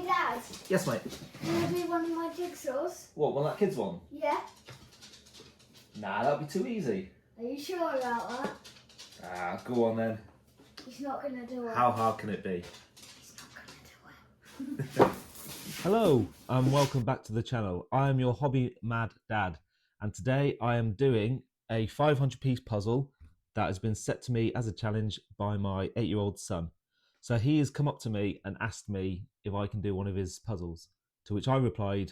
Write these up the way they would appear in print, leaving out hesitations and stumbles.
Hey Dad, Yes, mate. can I do one of my jigsaws? What, one of that kids one? Yeah. Nah, that'd be too easy. Are you sure about that? Ah, go on then. He's not going to do it. How hard can it be? He's not going to do it. Hello and welcome back to the channel. I am your hobby mad dad, and today I am doing a 500 piece puzzle that has been set to me as a challenge by my 8-year-old son. So he has come up to me and asked me if I can do one of his puzzles, to which I replied,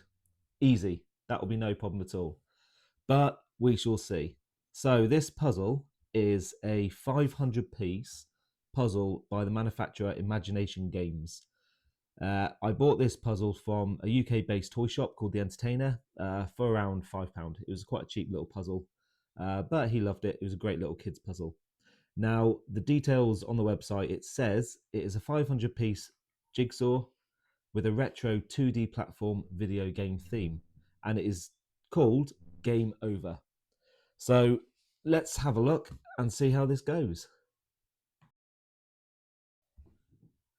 easy, that will be no problem at all. But we shall see. So this puzzle is a 500 piece puzzle by the manufacturer Imagination Games. I bought this puzzle from a UK-based toy shop called The Entertainer for around £5. It was quite a cheap little puzzle, but he loved it. It was a great little kids puzzle. Now, the details on the website, it says it is a 500-piece jigsaw with a retro 2D platform video game theme, and it is called Game Over. So let's have a look and see how this goes.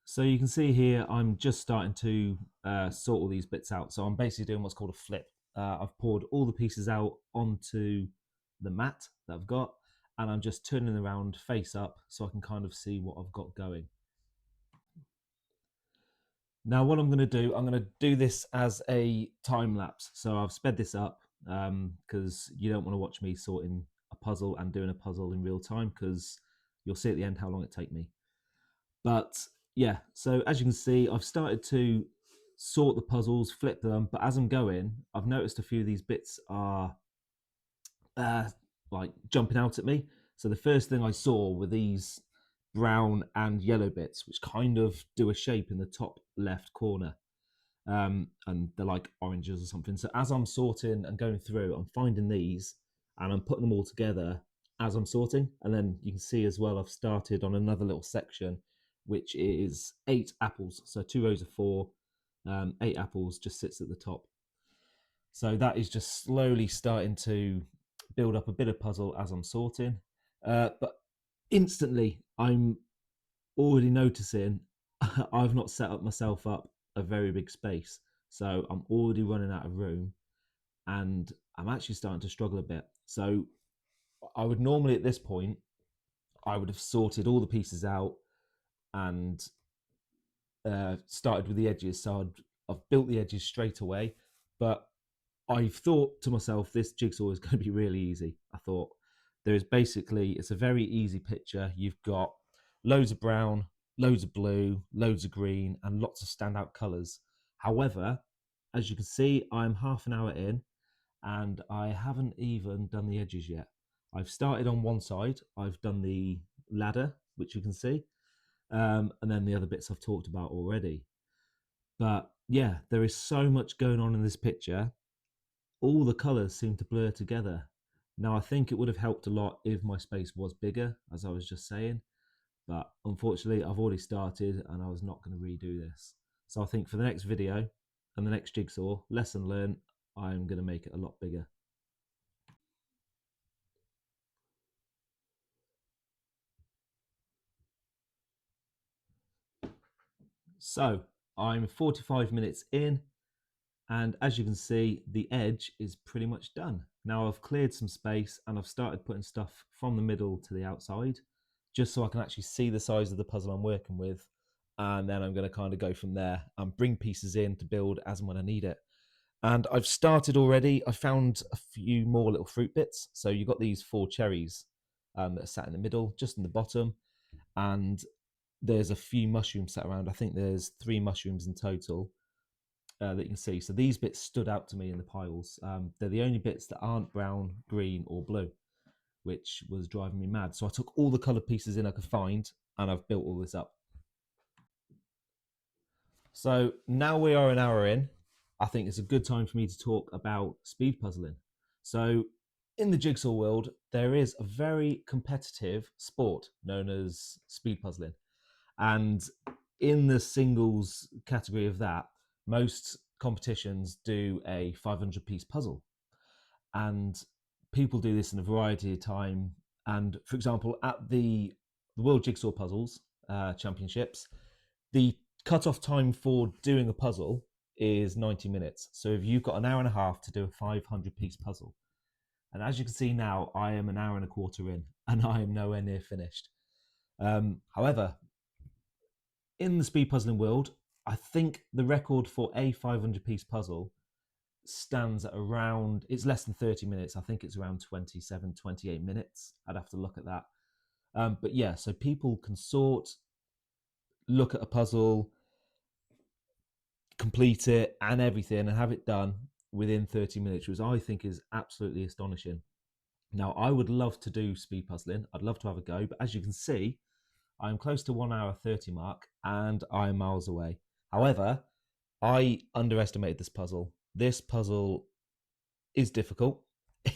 So you can see here, I'm just starting to sort all these bits out. So I'm basically doing what's called a flip. I've poured all the pieces out onto the mat that I've got, and I'm just turning around face up so I can kind of see what I've got going. Now what I'm going to do this as a time lapse. So I've sped this up because you don't want to watch me sorting a puzzle and doing a puzzle in real time, because you'll see at the end how long it take me. But yeah, so as you can see, I've started to sort the puzzles, flip them, but as I'm going, I've noticed a few of these bits are like jumping out at me. So the first thing I saw were these brown and yellow bits, which kind of do a shape in the top left corner. And they're like oranges or something. So as I'm sorting and going through, I'm finding these and I'm putting them all together as I'm sorting. And then you can see as well, I've started on another little section, which is 8 apples. So 2 rows of 4, 8 apples just sits at the top. So that is just slowly starting to build up a bit of puzzle as I'm sorting. But instantly, I'm already noticing I've not set up myself up a very big space. So I'm already running out of room and I'm actually starting to struggle a bit. So I would normally at this point, I would have sorted all the pieces out and started with the edges. So I've built the edges straight away, but I've thought to myself, this jigsaw is going to be really easy. I thought it's a very easy picture. You've got loads of brown, loads of blue, loads of green, and lots of standout colours. However, as you can see, I'm half an hour in and I haven't even done the edges yet. I've started on one side, I've done the ladder, which you can see, and then the other bits I've talked about already. But yeah, there is so much going on in this picture. All the colours seem to blur together. Now, I think it would have helped a lot if my space was bigger, as I was just saying, but unfortunately I've already started and I was not going to redo this. So I think for the next video and the next jigsaw, lesson learned, I'm going to make it a lot bigger. So I'm 45 minutes in, and as you can see, the edge is pretty much done. Now I've cleared some space and I've started putting stuff from the middle to the outside, just so I can actually see the size of the puzzle I'm working with. And then I'm going to kind of go from there and bring pieces in to build as and when I need it. And I've started already. I found a few more little fruit bits. So you've got these 4 cherries that are sat in the middle, just in the bottom. And there's a few mushrooms sat around. I think there's 3 mushrooms in total that you can see. So these bits stood out to me in the piles. They're the only bits that aren't brown, green or blue, which was driving me mad. So I took all the coloured pieces in I could find and I've built all this up. So now we are an hour in, I think it's a good time for me to talk about speed puzzling. So in the jigsaw world, there is a very competitive sport known as speed puzzling. And in the singles category of that, most competitions do a 500 piece puzzle. And people do this in a variety of time. And for example, at the World Jigsaw Puzzles Championships, the cut-off time for doing a puzzle is 90 minutes. So if you've got an hour and a half to do a 500-piece puzzle, and as you can see now, I am an hour and a quarter in, and I am nowhere near finished. However, in the speed puzzling world, I think the record for a 500-piece puzzle stands at around, it's less than 30 minutes. I think it's around 27, 28 minutes. I'd have to look at that. But yeah, so people can sort, look at a puzzle, complete it and everything, and have it done within 30 minutes, which I think is absolutely astonishing. Now, I would love to do speed puzzling. I'd love to have a go, but as you can see, I'm close to 1 hour 30 mark and I'm miles away. However, I underestimated this puzzle. This puzzle is difficult.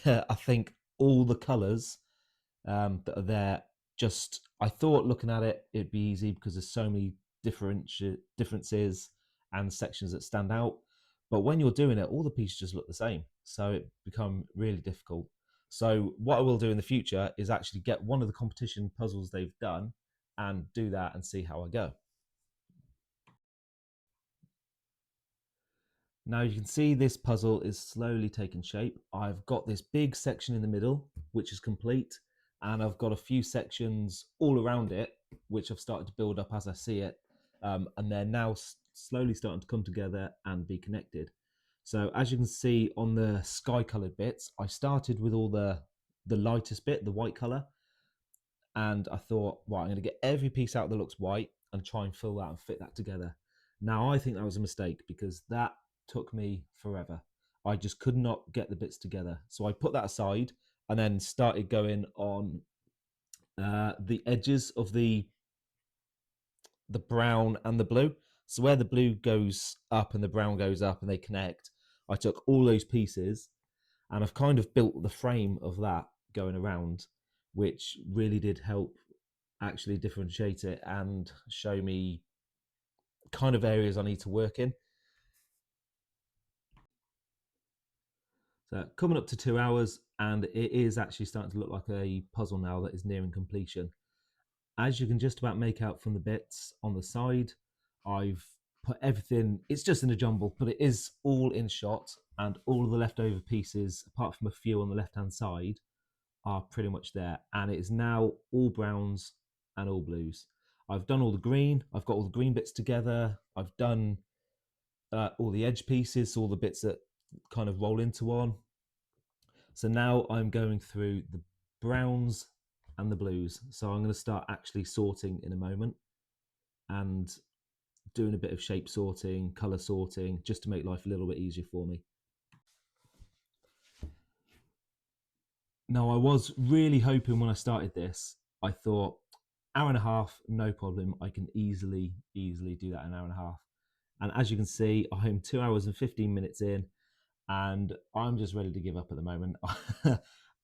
I think all the colours that are there, just, I thought looking at it, it'd be easy because there's so many differences and sections that stand out. But when you're doing it, all the pieces just look the same. So it become really difficult. So what I will do in the future is actually get one of the competition puzzles they've done and do that and see how I go. Now you can see this puzzle is slowly taking shape. I've got this big section in the middle, which is complete, and I've got a few sections all around it, which I've started to build up as I see it, and they're now slowly starting to come together and be connected. So as you can see on the sky colored bits, I started with all the lightest bit, the white color, and I thought, right, I'm going to get every piece out that looks white and try and fill that and fit that together. Now I think that was a mistake because that took me forever. I just could not get the bits together. So I put that aside and then started going on the edges of the brown and the blue. So where the blue goes up and the brown goes up and they connect, I took all those pieces and I've kind of built the frame of that going around, which really did help actually differentiate it and show me kind of areas I need to work in. So coming up to 2 hours, and it is actually starting to look like a puzzle now that is nearing completion. As you can just about make out from the bits on the side, I've put everything, it's just in a jumble, but it is all in shot, and all of the leftover pieces, apart from a few on the left-hand side, are pretty much there. And it is now all browns and all blues. I've done all the green, I've got all the green bits together, I've done all the edge pieces, all the bits that kind of roll into one. So now I'm going through the browns and the blues. So I'm going to start actually sorting in a moment and doing a bit of shape sorting, color sorting, just to make life a little bit easier for me. Now, I was really hoping when I started this, I thought hour and a half, no problem. I can easily do that in an hour and a half. And as you can see, I'm 2 hours and 15 minutes in, and I'm just ready to give up at the moment.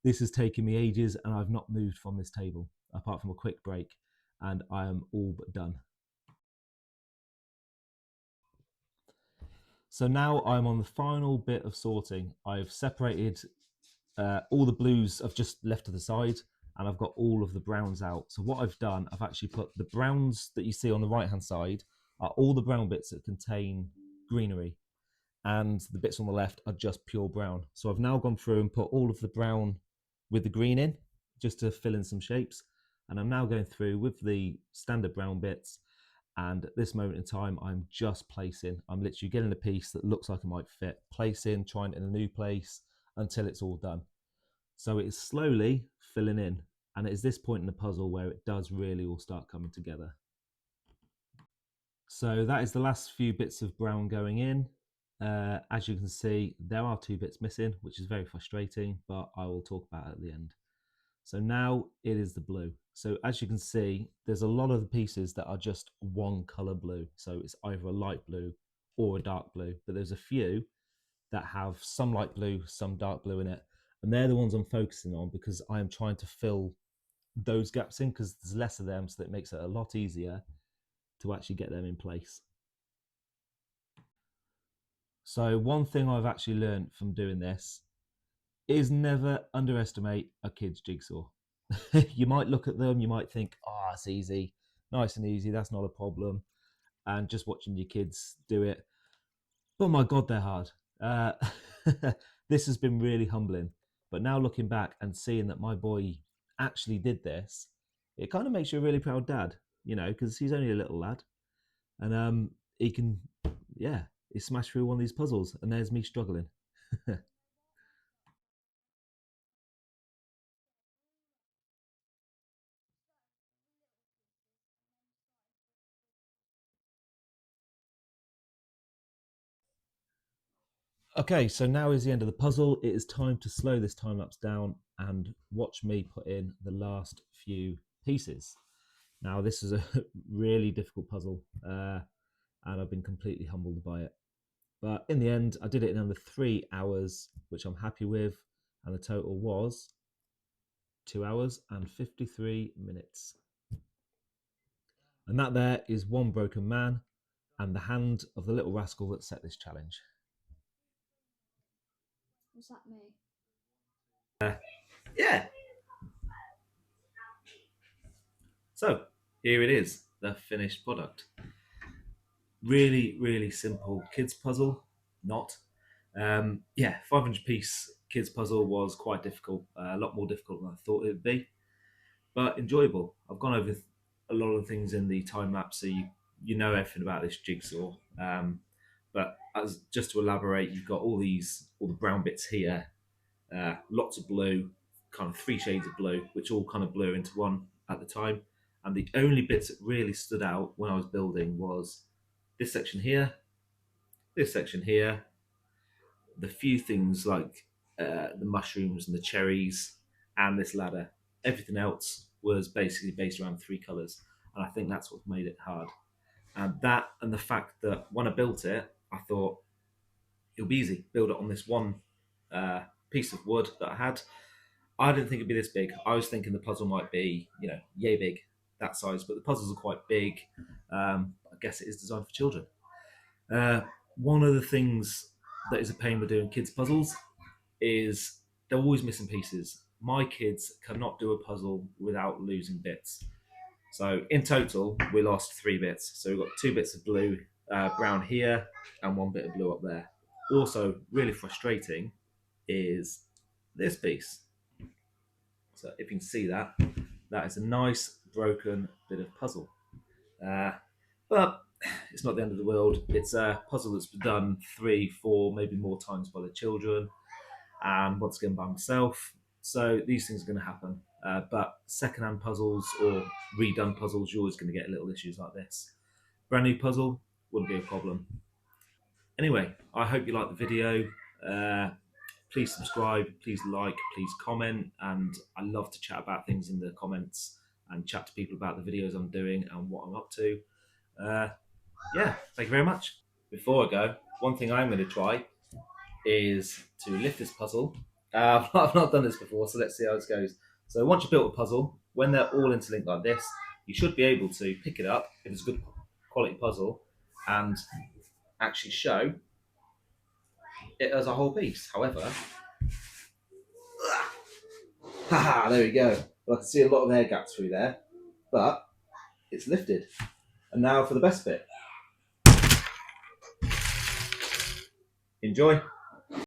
This has taken me ages, and I've not moved from this table, apart from a quick break, and I am all but done. So now I'm on the final bit of sorting. I've separated all the blues I've just left to the side, and I've got all of the browns out. So what I've done, I've actually put the browns that you see on the right hand side are all the brown bits that contain greenery, and the bits on the left are just pure brown. So I've now gone through and put all of the brown with the green in, just to fill in some shapes. And I'm now going through with the standard brown bits. And at this moment in time, I'm just placing. I'm literally getting a piece that looks like it might fit, placing, trying it in a new place until it's all done. So it's slowly filling in. And it is this point in the puzzle where it does really all start coming together. So that is the last few bits of brown going in. As you can see, there are 2 bits missing, which is very frustrating, but I will talk about it at the end. So now it is the blue. So as you can see, there's a lot of the pieces that are just one color blue. So it's either a light blue or a dark blue, but there's a few that have some light blue, some dark blue in it. And they're the ones I'm focusing on because I am trying to fill those gaps in because there's less of them, so that it makes it a lot easier to actually get them in place. So one thing I've actually learned from doing this is never underestimate a kid's jigsaw. You might look at them, you might think, oh, it's easy, nice and easy, that's not a problem. and just watching your kids do it. But my God, they're hard. This has been really humbling. But now looking back and seeing that my boy actually did this, it kind of makes you a really proud dad, you know, because he's only a little lad. And he can, yeah, he smashed through one of these puzzles, and there's me struggling. Okay, so now is the end of the puzzle. It is time to slow this time lapse down and watch me put in the last few pieces. Now, this is a really difficult puzzle, and I've been completely humbled by it. But in the end, I did it in under 3 hours, which I'm happy with, and the total was 2 hours and 53 minutes. And that there is one broken man and the hand of the little rascal that set this challenge. Was that me? Yeah. So here it is, the finished product. Really, really simple kids puzzle. Not. Yeah, 500 piece kids puzzle was quite difficult, a lot more difficult than I thought it would be, but enjoyable. I've gone over a lot of things in the time lapse, so you know everything about this jigsaw. But as just to elaborate, you've got all the brown bits here, lots of blue, kind of 3 shades of blue, which all kind of blur into one at the time. And the only bits that really stood out when I was building was this section here, this section here, the few things like the mushrooms and the cherries, and this ladder. Everything else was basically based around 3 colours, and I think that's what made it hard. And that, and the fact that when I built it, I thought it'll be easy. Build it on this one piece of wood that I had. I didn't think it'd be this big. I was thinking the puzzle might be, yay big, that size, but the puzzles are quite big. I guess it is designed for children. One of the things that is a pain with doing kids' puzzles is they're always missing pieces. My kids cannot do a puzzle without losing bits. So in total, we lost 3 bits. So we've got 2 bits of blue, brown here, and 1 bit of blue up there. Also, really frustrating is this piece. So if you can see that, that is a nice broken bit of puzzle. But it's not the end of the world. It's a puzzle that's been done 3, 4, maybe more times by the children, and once again by myself. So these things are going to happen. But second-hand puzzles or redone puzzles, you're always going to get little issues like this. Brand new puzzle wouldn't be a problem. Anyway, I hope you liked the video. Please subscribe, please like, please comment, and I love to chat about things in the comments and chat to people about the videos I'm doing and what I'm up to. Yeah, thank you very much. Before I go, one thing I'm going to try is to lift this puzzle. I've not done this before, so let's see how this goes. So once you've built a puzzle, when they're all interlinked like this, you should be able to pick it up if it's a good quality puzzle and actually show it as a whole piece. However, there we go. Well, I can see a lot of air gaps through there, but it's lifted. And now for the best bit. Enjoy.